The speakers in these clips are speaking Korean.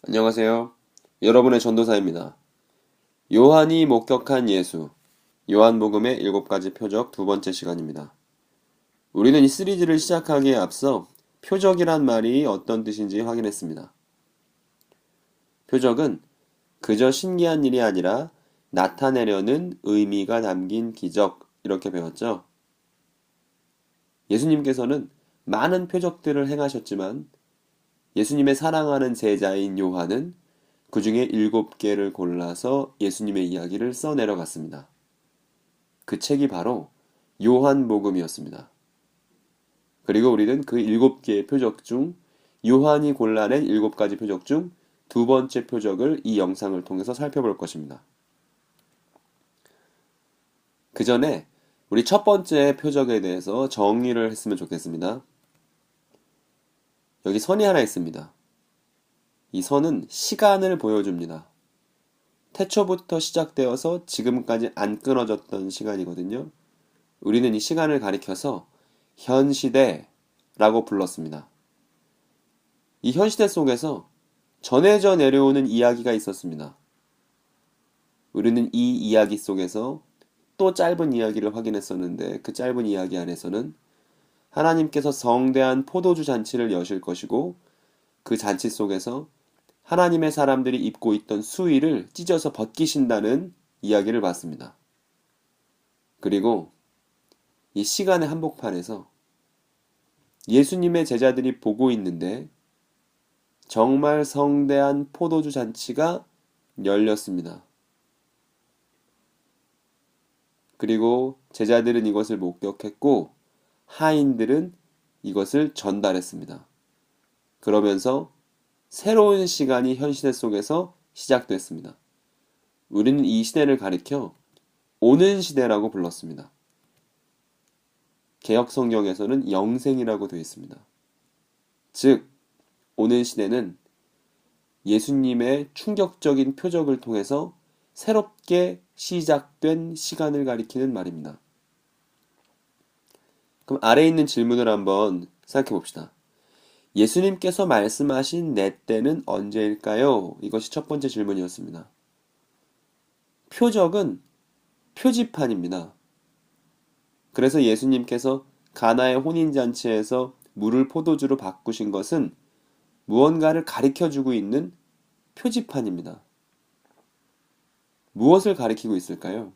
안녕하세요. 여러분의 전도사입니다. 요한이 목격한 예수, 요한복음의 7가지 표적 두 번째 시간입니다. 우리는 이 시리즈를 시작하기에 앞서 표적이란 말이 어떤 뜻인지 확인했습니다. 표적은 그저 신기한 일이 아니라 나타내려는 의미가 담긴 기적, 이렇게 배웠죠. 예수님께서는 많은 표적들을 행하셨지만 예수님의 사랑하는 제자인 요한은 그 중에 7개를 골라서 예수님의 이야기를 써내려갔습니다. 그 책이 바로 요한복음이었습니다. 그리고 우리는 그 7개의 표적 중 요한이 골라낸 7가지 표적 중 두 번째 표적을 이 영상을 통해서 살펴볼 것입니다. 그 전에 우리 첫 번째 표적에 대해서 정리를 했으면 좋겠습니다. 여기 선이 하나 있습니다. 이 선은 시간을 보여줍니다. 태초부터 시작되어서 지금까지 안 끊어졌던 시간이거든요. 우리는 이 시간을 가리켜서 현시대라고 불렀습니다. 이 현시대 속에서 전해져 내려오는 이야기가 있었습니다. 우리는 이 이야기 속에서 또 짧은 이야기를 확인했었는데 그 짧은 이야기 안에서는 하나님께서 성대한 포도주 잔치를 여실 것이고 그 잔치 속에서 하나님의 사람들이 입고 있던 수의를 찢어서 벗기신다는 이야기를 봤습니다. 그리고 이 시간의 한복판에서 예수님의 제자들이 보고 있는데 정말 성대한 포도주 잔치가 열렸습니다. 그리고 제자들은 이것을 목격했고 하인들은 이것을 전달했습니다. 그러면서 새로운 시간이 현 시대 속에서 시작됐습니다. 우리는 이 시대를 가리켜 오는 시대라고 불렀습니다. 개역 성경에서는 영생이라고 되어 있습니다. 즉, 오는 시대는 예수님의 충격적인 표적을 통해서 새롭게 시작된 시간을 가리키는 말입니다. 그럼 아래에 있는 질문을 한번 생각해 봅시다. 예수님께서 말씀하신 내 때는 언제일까요? 이것이 첫 번째 질문이었습니다. 표적은 표지판입니다. 그래서 예수님께서 가나의 혼인잔치에서 물을 포도주로 바꾸신 것은 무언가를 가리켜주고 있는 표지판입니다. 무엇을 가리키고 있을까요?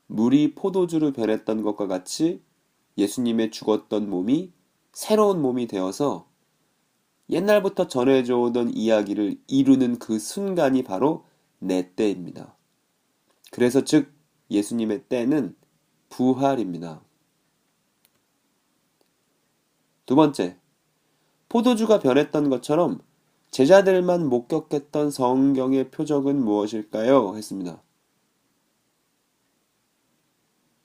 물이 포도주로 변했던 것과 같이 예수님의 죽었던 몸이 새로운 몸이 되어서 옛날부터 전해져 오던 이야기를 이루는 그 순간이 바로 내 때입니다. 그래서 즉 예수님의 때는 부활입니다. 두 번째, 포도주가 변했던 것처럼 제자들만 목격했던 성경의 표적은 무엇일까요? 했습니다.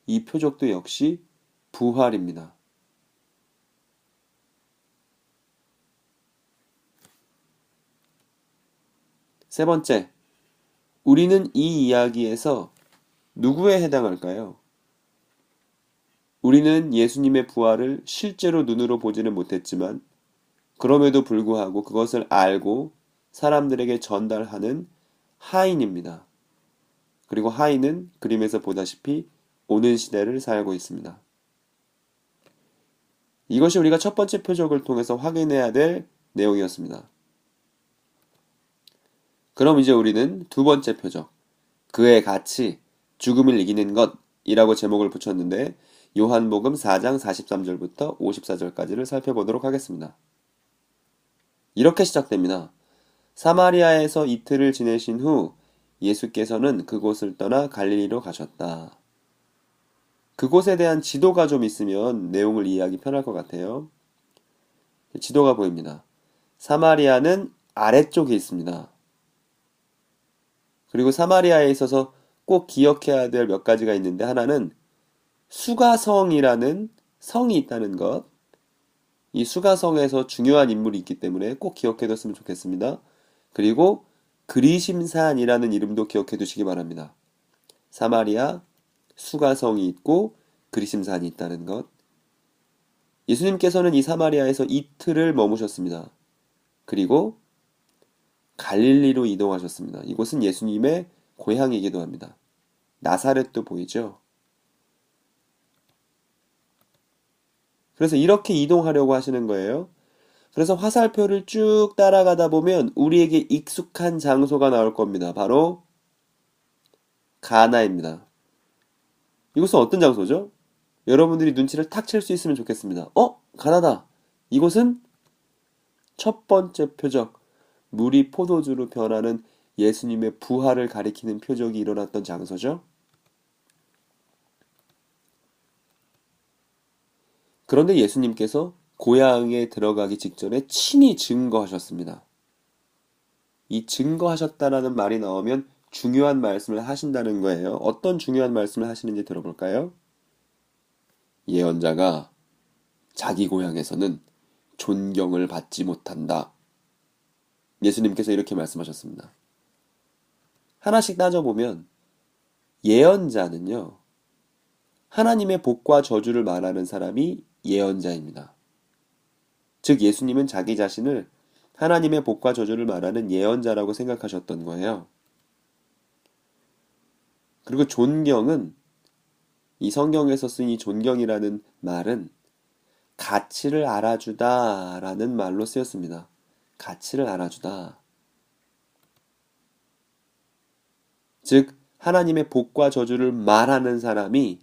이 표적도 역시 부활입니다. 세 번째, 우리는 이 이야기에서 누구에 해당할까요? 우리는 예수님의 부활을 실제로 눈으로 보지는 못했지만 그럼에도 불구하고 그것을 알고 사람들에게 전달하는 하인입니다. 그리고 하인은 그림에서 보다시피 오는 시대를 살고 있습니다. 이것이 우리가 첫 번째 표적을 통해서 확인해야 될 내용이었습니다. 그럼 이제 우리는 두 번째 표적, 그의 가치, 죽음을 이기는 것이라고 제목을 붙였는데 요한복음 4장 43절부터 54절까지를 살펴보도록 하겠습니다. 이렇게 시작됩니다. 사마리아에서 이틀을 지내신 후 예수께서는 그곳을 떠나 갈릴리로 가셨다. 그곳에 대한 지도가 좀 있으면 내용을 이해하기 편할 것 같아요. 지도가 보입니다. 사마리아는 아래쪽에 있습니다. 그리고 사마리아에 있어서 꼭 기억해야 될 몇 가지가 있는데 하나는 수가성이라는 성이 있다는 것. 이 수가성에서 중요한 인물이 있기 때문에 꼭 기억해뒀으면 좋겠습니다. 그리고 그리심산이라는 이름도 기억해 두시기 바랍니다. 사마리아, 수가성이 있고 그리심산이 있다는 것. 예수님께서는 이 사마리아에서 이틀을 머무셨습니다. 그리고 갈릴리로 이동하셨습니다. 이곳은 예수님의 고향이기도 합니다. 나사렛도 보이죠? 그래서 이렇게 이동하려고 하시는 거예요. 그래서 화살표를 쭉 따라가다 보면 우리에게 익숙한 장소가 나올 겁니다. 바로 가나입니다. 이곳은 어떤 장소죠? 여러분들이 눈치를 탁 챌 수 있으면 좋겠습니다. 가나다. 이곳은 첫 번째 표적, 물이 포도주로 변하는 예수님의 부활을 가리키는 표적이 일어났던 장소죠. 그런데 예수님께서 고향에 들어가기 직전에 친히 증거하셨습니다. 이 증거하셨다라는 말이 나오면 중요한 말씀을 하신다는 거예요. 어떤 중요한 말씀을 하시는지 들어볼까요? 예언자가 자기 고향에서는 존경을 받지 못한다. 예수님께서 이렇게 말씀하셨습니다. 하나씩 따져보면 예언자는요, 하나님의 복과 저주를 말하는 사람이 예언자입니다. 즉 예수님은 자기 자신을 하나님의 복과 저주를 말하는 예언자라고 생각하셨던 거예요. 그리고 존경은 이 성경에서 쓴 이 존경이라는 말은 가치를 알아주다 라는 말로 쓰였습니다. 가치를 알아주다. 즉 하나님의 복과 저주를 말하는 사람이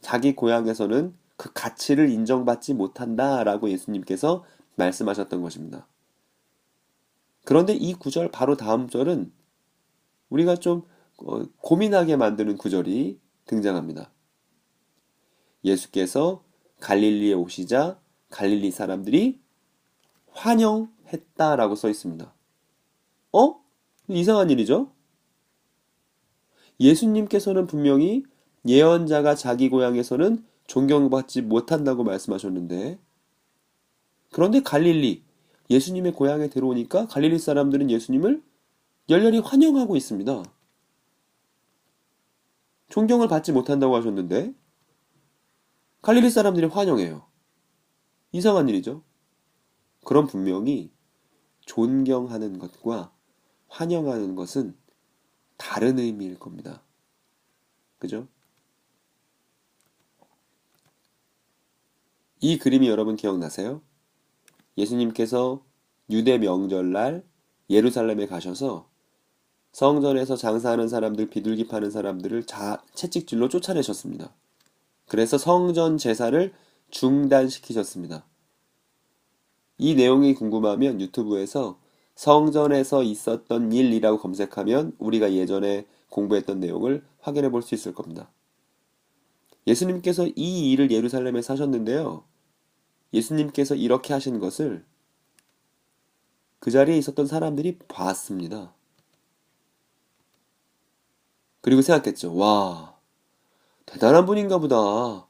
자기 고향에서는 그 가치를 인정받지 못한다라고 예수님께서 말씀하셨던 것입니다. 그런데 이 구절 바로 다음 절은 우리가 좀 고민하게 만드는 구절이 등장합니다. 예수께서 갈릴리에 오시자 갈릴리 사람들이 환영했다라고 써 있습니다. 이상한 일이죠? 예수님께서는 분명히 예언자가 자기 고향에서는 존경받지 못한다고 말씀하셨는데, 그런데 갈릴리, 예수님의 고향에 들어오니까 갈릴리 사람들은 예수님을 열렬히 환영하고 있습니다. 존경을 받지 못한다고 하셨는데, 갈릴리 사람들이 환영해요. 이상한 일이죠? 그럼 분명히 존경하는 것과 환영하는 것은 다른 의미일 겁니다. 그죠? 이 그림이 여러분 기억나세요? 예수님께서 유대 명절날 예루살렘에 가셔서 성전에서 장사하는 사람들, 비둘기 파는 사람들을 채찍질로 쫓아내셨습니다. 그래서 성전 제사를 중단시키셨습니다. 이 내용이 궁금하면 유튜브에서 성전에서 있었던 일이라고 검색하면 우리가 예전에 공부했던 내용을 확인해 볼 수 있을 겁니다. 예수님께서 이 일을 예루살렘에서 하셨는데요. 예수님께서 이렇게 하신 것을 그 자리에 있었던 사람들이 봤습니다. 그리고 생각했죠. 와, 대단한 분인가 보다.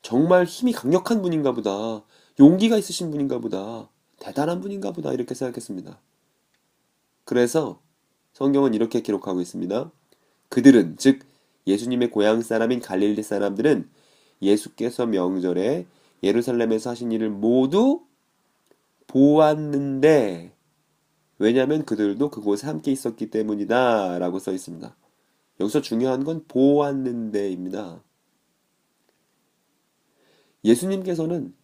정말 힘이 강력한 분인가 보다. 용기가 있으신 분인가 보다. 대단한 분인가 보다. 이렇게 생각했습니다. 그래서 성경은 이렇게 기록하고 있습니다. 그들은, 즉 예수님의 고향 사람인 갈릴리 사람들은 예수께서 명절에 예루살렘에서 하신 일을 모두 보았는데, 왜냐하면 그들도 그곳에 함께 있었기 때문이다 라고 써 있습니다. 여기서 중요한 건 보았는데입니다. 예수님께서는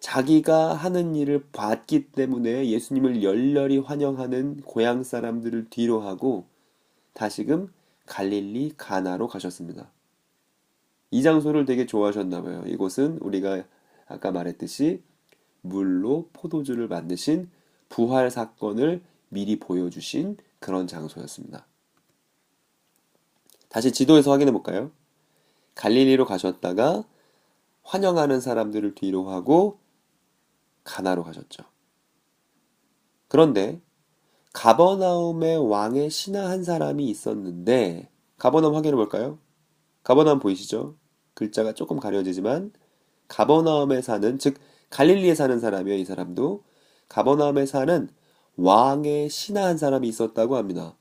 자기가 하는 일을 봤기 때문에 예수님을 열렬히 환영하는 고향 사람들을 뒤로 하고 다시금 갈릴리 가나로 가셨습니다. 이 장소를 되게 좋아하셨나 봐요. 이곳은 우리가 아까 말했듯이 물로 포도주를 만드신 부활 사건을 미리 보여주신 그런 장소였습니다. 다시 지도에서 확인해 볼까요? 갈릴리로 가셨다가 환영하는 사람들을 뒤로 하고 가나로 가셨죠. 그런데 가버나움에 왕의 신하 한 사람이 있었는데, 가버나움 확인해 볼까요? 가버나움 보이시죠? 글자가 조금 가려지지만 가버나움에 사는, 즉 갈릴리에 사는 사람이에요. 이 사람도 가버나움에 사는 왕의 신하 한 사람이 있었다고 합니다.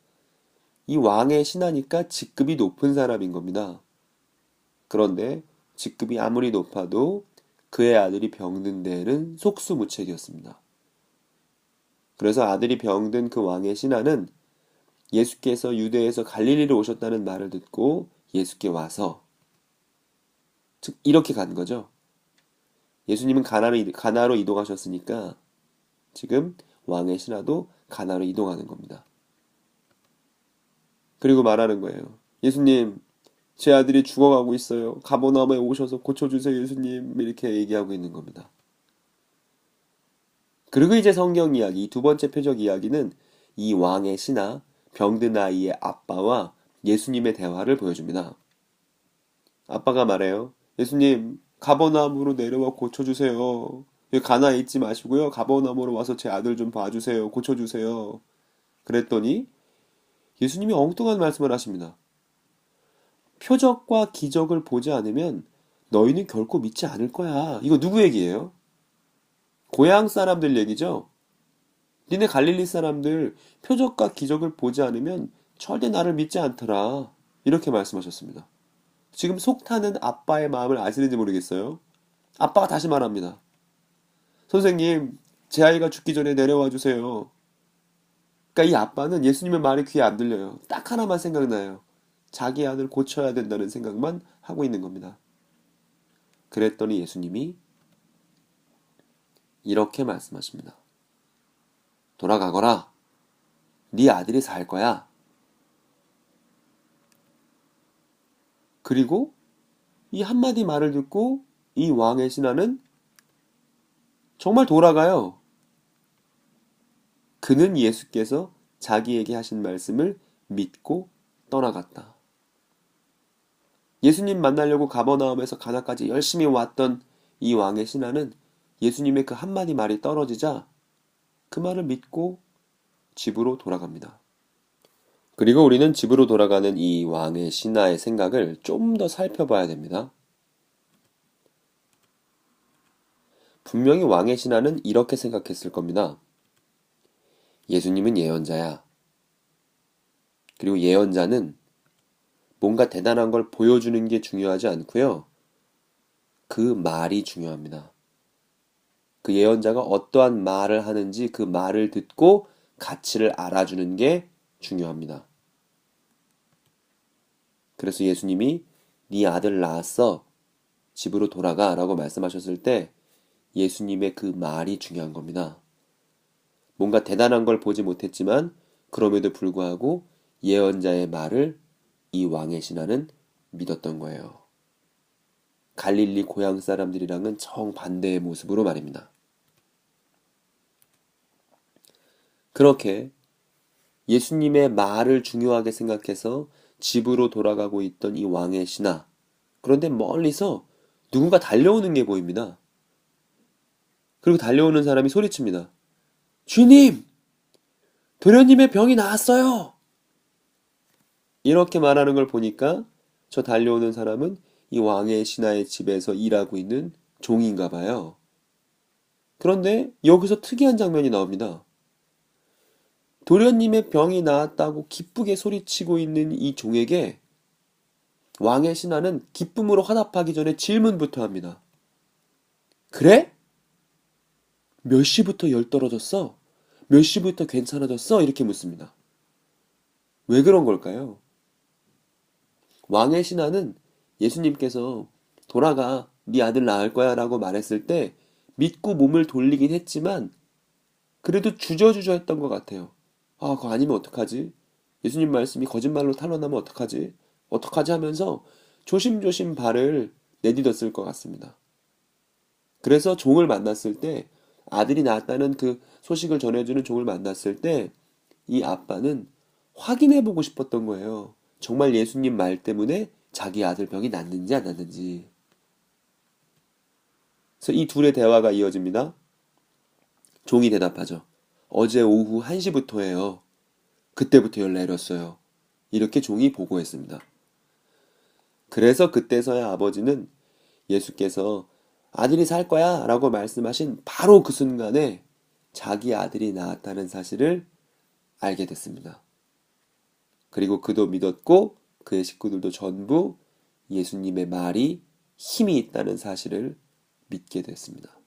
이 왕의 신하니까 직급이 높은 사람인 겁니다. 그런데 직급이 아무리 높아도 그의 아들이 병든 데에는 속수무책이었습니다. 그래서 아들이 병든 그 왕의 신하는 예수께서 유대에서 갈릴리로 오셨다는 말을 듣고 예수께 와서, 즉 이렇게 간 거죠. 예수님은 가나로 이동하셨으니까 지금 왕의 신하도 가나로 이동하는 겁니다. 그리고 말하는 거예요. 예수님, 제 아들이 죽어가고 있어요. 가버나움에 오셔서 고쳐주세요, 예수님. 이렇게 얘기하고 있는 겁니다. 그리고 이제 성경 이야기, 두 번째 표적 이야기는 이 왕의 신하, 병든 아이의 아빠와 예수님의 대화를 보여줍니다. 아빠가 말해요. 예수님, 가버나움으로 내려와 고쳐주세요. 여기 가나에 있지 마시고요. 가버나움으로 와서 제 아들 좀 봐주세요. 고쳐주세요. 그랬더니 예수님이 엉뚱한 말씀을 하십니다. 표적과 기적을 보지 않으면 너희는 결코 믿지 않을 거야. 이거 누구 얘기예요? 고향 사람들 얘기죠? 니네 갈릴리 사람들 표적과 기적을 보지 않으면 절대 나를 믿지 않더라. 이렇게 말씀하셨습니다. 지금 속 타는 아빠의 마음을 아시는지 모르겠어요. 아빠가 다시 말합니다. 선생님, 제 아이가 죽기 전에 내려와 주세요. 그러니까 이 아빠는 예수님의 말이 귀에 안 들려요. 딱 하나만 생각나요. 자기 아들 고쳐야 된다는 생각만 하고 있는 겁니다. 그랬더니 예수님이 이렇게 말씀하십니다. 돌아가거라. 네 아들이 살 거야. 그리고 이 한마디 말을 듣고 이 왕의 신하는 정말 돌아가요. 그는 예수께서 자기에게 하신 말씀을 믿고 떠나갔다. 예수님 만나려고 가버나움에서 가나까지 열심히 왔던 이 왕의 신하는 예수님의 그 한마디 말이 떨어지자 그 말을 믿고 집으로 돌아갑니다. 그리고 우리는 집으로 돌아가는 이 왕의 신하의 생각을 좀 더 살펴봐야 됩니다. 분명히 왕의 신하는 이렇게 생각했을 겁니다. 예수님은 예언자야. 그리고 예언자는 뭔가 대단한 걸 보여주는 게 중요하지 않고요. 그 말이 중요합니다. 그 예언자가 어떠한 말을 하는지 그 말을 듣고 가치를 알아주는 게 중요합니다. 그래서 예수님이 네 아들 낳았어. 집으로 돌아가 라고 말씀하셨을 때 예수님의 그 말이 중요한 겁니다. 뭔가 대단한 걸 보지 못했지만 그럼에도 불구하고 예언자의 말을 이 왕의 신하는 믿었던 거예요. 갈릴리 고향 사람들이랑은 정반대의 모습으로 말입니다. 그렇게 예수님의 말을 중요하게 생각해서 집으로 돌아가고 있던 이 왕의 신하. 그런데 멀리서 누군가 달려오는 게 보입니다. 그리고 달려오는 사람이 소리칩니다. 주님! 도련님의 병이 나았어요! 이렇게 말하는 걸 보니까 저 달려오는 사람은 이 왕의 신하의 집에서 일하고 있는 종인가 봐요. 그런데 여기서 특이한 장면이 나옵니다. 도련님의 병이 나았다고 기쁘게 소리치고 있는 이 종에게 왕의 신하는 기쁨으로 화답하기 전에 질문부터 합니다. 그래? 몇 시부터 열 떨어졌어? 몇 시부터 괜찮아졌어? 이렇게 묻습니다. 왜 그런 걸까요? 왕의 신하는 예수님께서 돌아가, 네 아들 낳을 거야 라고 말했을 때 믿고 몸을 돌리긴 했지만 그래도 주저주저 했던 것 같아요. 아, 그거 아니면 어떡하지? 예수님 말씀이 거짓말로 탄로나면 어떡하지? 어떡하지 하면서 조심조심 발을 내디뎠을 것 같습니다. 그래서 종을 만났을 때 아들이 낳았다는 그 소식을 전해주는 종을 만났을 때 이 아빠는 확인해보고 싶었던 거예요. 정말 예수님 말 때문에 자기 아들 병이 낫는지 안 낫는지. 그래서 이 둘의 대화가 이어집니다. 종이 대답하죠. 어제 오후 1시부터예요. 그때부터 열 내렸어요. 이렇게 종이 보고했습니다. 그래서 그때서야 아버지는 예수께서 아들이 살 거야 라고 말씀하신 바로 그 순간에 자기 아들이 낳았다는 사실을 알게 됐습니다. 그리고 그도 믿었고 그의 식구들도 전부 예수님의 말이 힘이 있다는 사실을 믿게 됐습니다.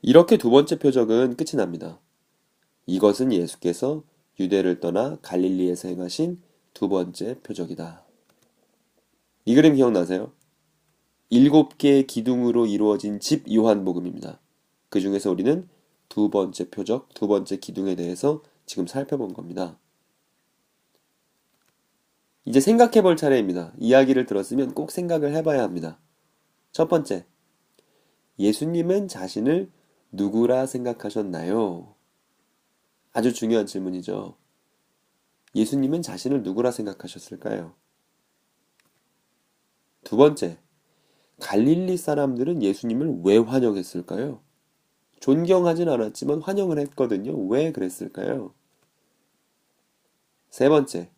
이렇게 두 번째 표적은 끝이 납니다. 이것은 예수께서 유대를 떠나 갈릴리에서 행하신 두 번째 표적이다. 이 그림 기억나세요? 7개의 기둥으로 이루어진 집 요한복음입니다. 그 중에서 우리는 두 번째 표적, 두 번째 기둥에 대해서 지금 살펴본 겁니다. 이제 생각해 볼 차례입니다. 이야기를 들었으면 꼭 생각을 해봐야 합니다. 첫 번째, 예수님은 자신을 누구라 생각하셨나요? 아주 중요한 질문이죠. 예수님은 자신을 누구라 생각하셨을까요? 두 번째, 갈릴리 사람들은 예수님을 왜 환영했을까요? 존경하진 않았지만 환영을 했거든요. 왜 그랬을까요? 세 번째,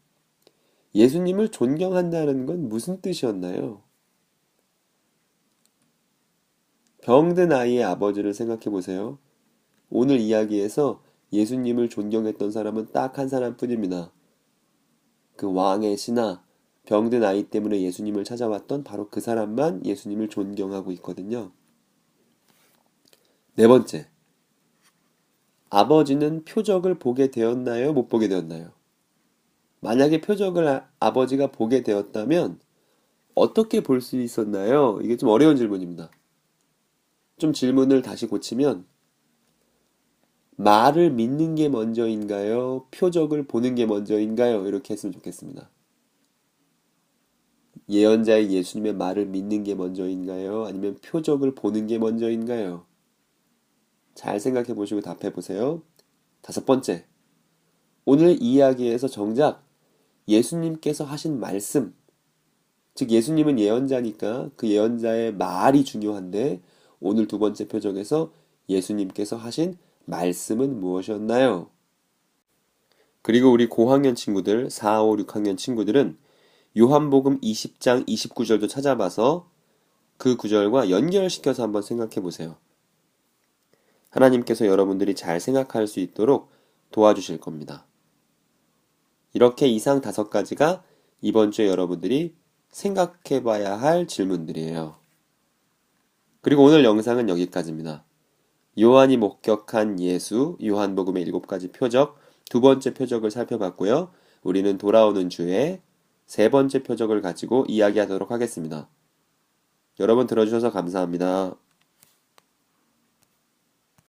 예수님을 존경한다는 건 무슨 뜻이었나요? 병든 아이의 아버지를 생각해 보세요. 오늘 이야기에서 예수님을 존경했던 사람은 딱 한 사람뿐입니다. 그 왕의 신하, 병든 아이 때문에 예수님을 찾아왔던 바로 그 사람만 예수님을 존경하고 있거든요. 네 번째, 아버지는 표적을 보게 되었나요? 못 보게 되었나요? 만약에 표적을 아버지가 보게 되었다면 어떻게 볼 수 있었나요? 이게 좀 어려운 질문입니다. 좀 질문을 다시 고치면 말을 믿는 게 먼저인가요? 표적을 보는 게 먼저인가요? 이렇게 했으면 좋겠습니다. 예언자의 예수님의 말을 믿는 게 먼저인가요? 아니면 표적을 보는 게 먼저인가요? 잘 생각해 보시고 답해 보세요. 다섯 번째, 오늘 이야기에서 정작 예수님께서 하신 말씀, 즉 예수님은 예언자니까 그 예언자의 말이 중요한데 오늘 두 번째 표적에서 예수님께서 하신 말씀은 무엇이었나요? 그리고 우리 고학년 친구들, 4, 5, 6학년 친구들은 요한복음 20장 29절도 찾아봐서 그 구절과 연결시켜서 한번 생각해 보세요. 하나님께서 여러분들이 잘 생각할 수 있도록 도와주실 겁니다. 이렇게 이상 5가지가 이번 주에 여러분들이 생각해 봐야 할 질문들이에요. 그리고 오늘 영상은 여기까지입니다. 요한이 목격한 예수, 요한복음의 7가지 표적, 두 번째 표적을 살펴봤고요. 우리는 돌아오는 주에 세 번째 표적을 가지고 이야기하도록 하겠습니다. 여러분 들어주셔서 감사합니다.